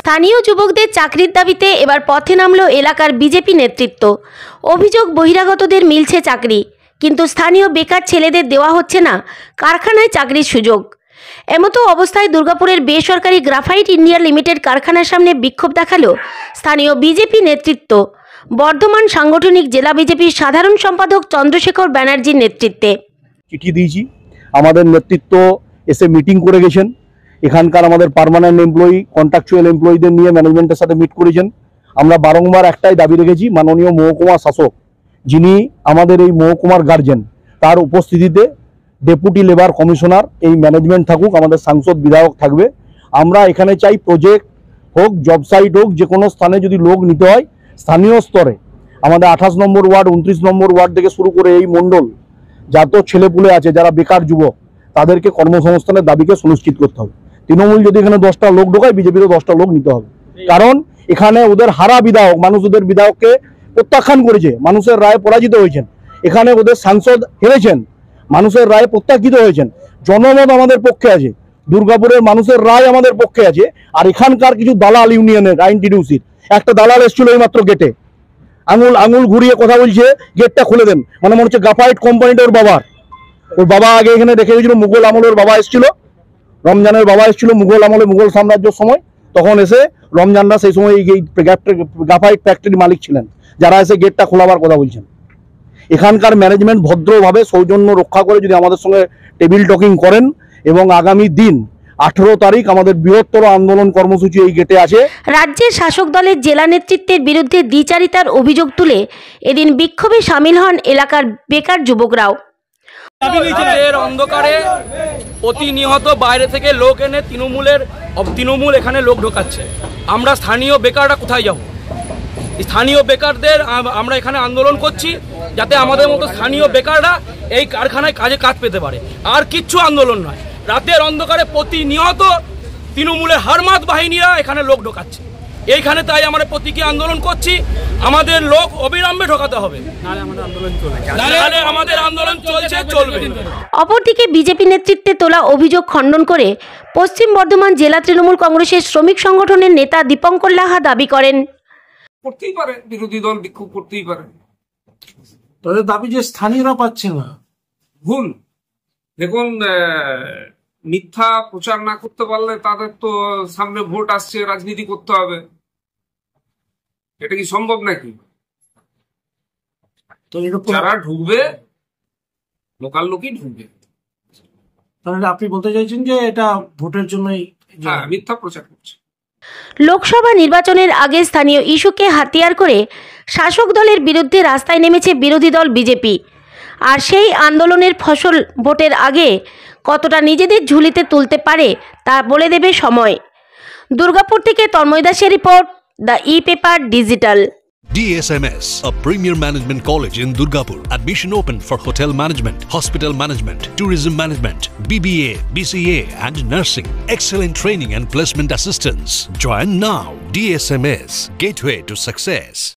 স্থানীয় যুবকদের চাকরির দাবিতে এবার পথে নামল এলাকার বিজেপি নেতৃত্ব। অভিযোগ, বহিরাগতদের মিলছে চাকরি, কিন্তু স্থানীয় বেকার ছেলেদের দেওয়া হচ্ছে না কারখানায় চাকরির সুযোগ। এমতো অবস্থায় দুর্গাপুরের বেসরকারি গ্রাফাইট ইন্ডিয়া লিমিটেড কারখানার সামনে বিক্ষোভ দেখালো স্থানীয় বিজেপি নেতৃত্ব। বর্ধমান সাংগঠনিক জেলা বিজেপির সাধারণ সম্পাদক চন্দ্রশেখর ব্যানার্জির নেতৃত্বে চিঠি দিয়েছি। আমাদের নেতৃত্ব এসে মিটিং করে গেছেন। এখানকার আমাদের পার্মানেন্ট এমপ্লয়ি, কন্ট্রাকচুয়াল এমপ্লয়িদের নিয়ে ম্যানেজমেন্টের সাথে মিট করেছেন। আমরা বারংবার একটাই দাবি রেখেছি, মাননীয় মহকুমা শাসক যিনি আমাদের এই মহকুমার গার্জেন, তার উপস্থিতিতে ডেপুটি লেবার কমিশনার এই ম্যানেজমেন্ট থাকুক, আমাদের সাংসদ বিধায়ক থাকবে। আমরা এখানে চাই প্রজেক্ট হোক, জব সাইট হোক, যে কোনো স্থানে যদি লোক নিতে হয় স্থানীয় স্তরে আমাদের 28 নম্বর ওয়ার্ড, 29 নম্বর ওয়ার্ড থেকে শুরু করে এই মণ্ডল যত ছেলেপুলে আছে যারা বেকার যুবক, তাদেরকে কর্মসংস্থানের দাবিকে সুনিশ্চিত করতে হবে। তৃণমূল যদি এখানে 10টা লোক ঢোকায়, বিজেপিরও 10টা লোক নিতে হবে। কারণ এখানে ওদের হারা বিধায়ক, মানুষ ওদের বিধায়ককে প্রত্যাখ্যান করেছে, মানুষের রায়ে পরাজিত হয়েছেন। এখানে ওদের সাংসদ হেরেছেন, মানুষের রায়ে প্রত্যাখ্যিত হয়েছেন। জনমত আমাদের পক্ষে আছে, দুর্গাপুরের মানুষের রায় আমাদের পক্ষে আছে। আর এখানকার কিছু দালাল ইউনিয়নের আইনটিডিউসির একটা দালাল এসেছিল এই মাত্র গেটে, আঙুল ঘুরিয়ে কথা বলছে, গেটটা খুলে দেন। মনে হচ্ছে গ্রাফাইট কোম্পানিটা ওর বাবা আগে এখানে রেখে গেছিল। মুঘল আমলের বাবা এসেছিল, রমজানের বাবা এসেছিল মুঘল আমলে, মুঘল সাম্রাজ্যের সময়। তখন এসে রমজানরা সেই সময় এই গ্রাফাইট ফ্যাক্টরির মালিক ছিলেন, যারা এসে গেটটা খোলাবার কথা বলছেন। এখানকার ম্যানেজমেন্ট ভদ্রভাবে সৌজন্য রক্ষা করে যদি আমাদের সঙ্গে টেবিল টকিং করেন, এবং আগামী দিন 18 তারিখ আমাদের বৃহত্তর আন্দোলন কর্মসূচি এই গেটে আছে। রাজ্যের শাসক দলের জেলা নেতৃত্বের বিরুদ্ধে দ্বিচারিতার অভিযোগ তুলে এদিন বিক্ষোভে সামিল হন এলাকার বেকার যুবকরাও। রাতের অন্ধকারে প্রতিনিয়ত বাইরে থেকে লোক এনে তৃণমূল এখানে লোক ঢোকাচ্ছে। আমরা স্থানীয় বেকাররা কোথায় যাব? স্থানীয় বেকারদের আমরা এখানে আন্দোলন করছি যাতে আমাদের মতো স্থানীয় বেকাররা এই কারখানায় কাজ পেতে পারে। আর কিচ্ছু আন্দোলন নয়। রাতের অন্ধকারে প্রতিনিয়ত তৃণমূলের হারমাত বাহিনীরা এখানে লোক ঢোকাচ্ছে এইখানে। তাই আমরা প্রতীকী আন্দোলন করছি, আমাদের লোক অবিলম্বে ঢোকাতে হবে, নাহলে আমাদের আন্দোলন চলবে। অপরদিকে বিজেপি নেতৃত্বে তোলা অভিযোগ খণ্ডন করে পশ্চিম বর্ধমান জেলা তৃণমূল কংগ্রেসের শ্রমিক সংগঠনের নেতা দীপঙ্কর লাহা দাবি করেন, করতেই পারে বিরোধী দল বিক্ষোভ করতেই পারে, তাদের দাবি যে স্থানীয়রা পাচ্ছে না, ভুল। দেখুন, মিথ্যা প্রচার না করতে পারলে তাদের তো সামনে ভোট আসছে, রাজনীতি করতে হবে। এটা কি সম্ভব নাকি? যারা ঢুকবে লোকাল লোকই ঢুকবে। তাহলে আপনি বলতে চাইছেন যে এটা ভোটের জন্যই মিথ্যা প্রচার করছে। লোকসভা নির্বাচনের আগে স্থানীয় ইস্যুকে হাতিয়ার করে শাসক দলের বিরুদ্ধে রাস্তায় নেমেছে বিরোধী দল বিজেপি। আর সেই আন্দোলনের ফসল ভোটের আগে কতটা নিজেদের ঝুলিতে তুলতে পারে তা বলে দেবে সময়। দুর্গাপুর থেকে তন্ময় দাসের report, the e-paper digital. DSMS, a premier management college in Durgapur. Admission open for hotel management, hospital management, tourism management, BBA, BCA and nursing. Excellent training and placement assistance. Join now. DSMS, gateway to success.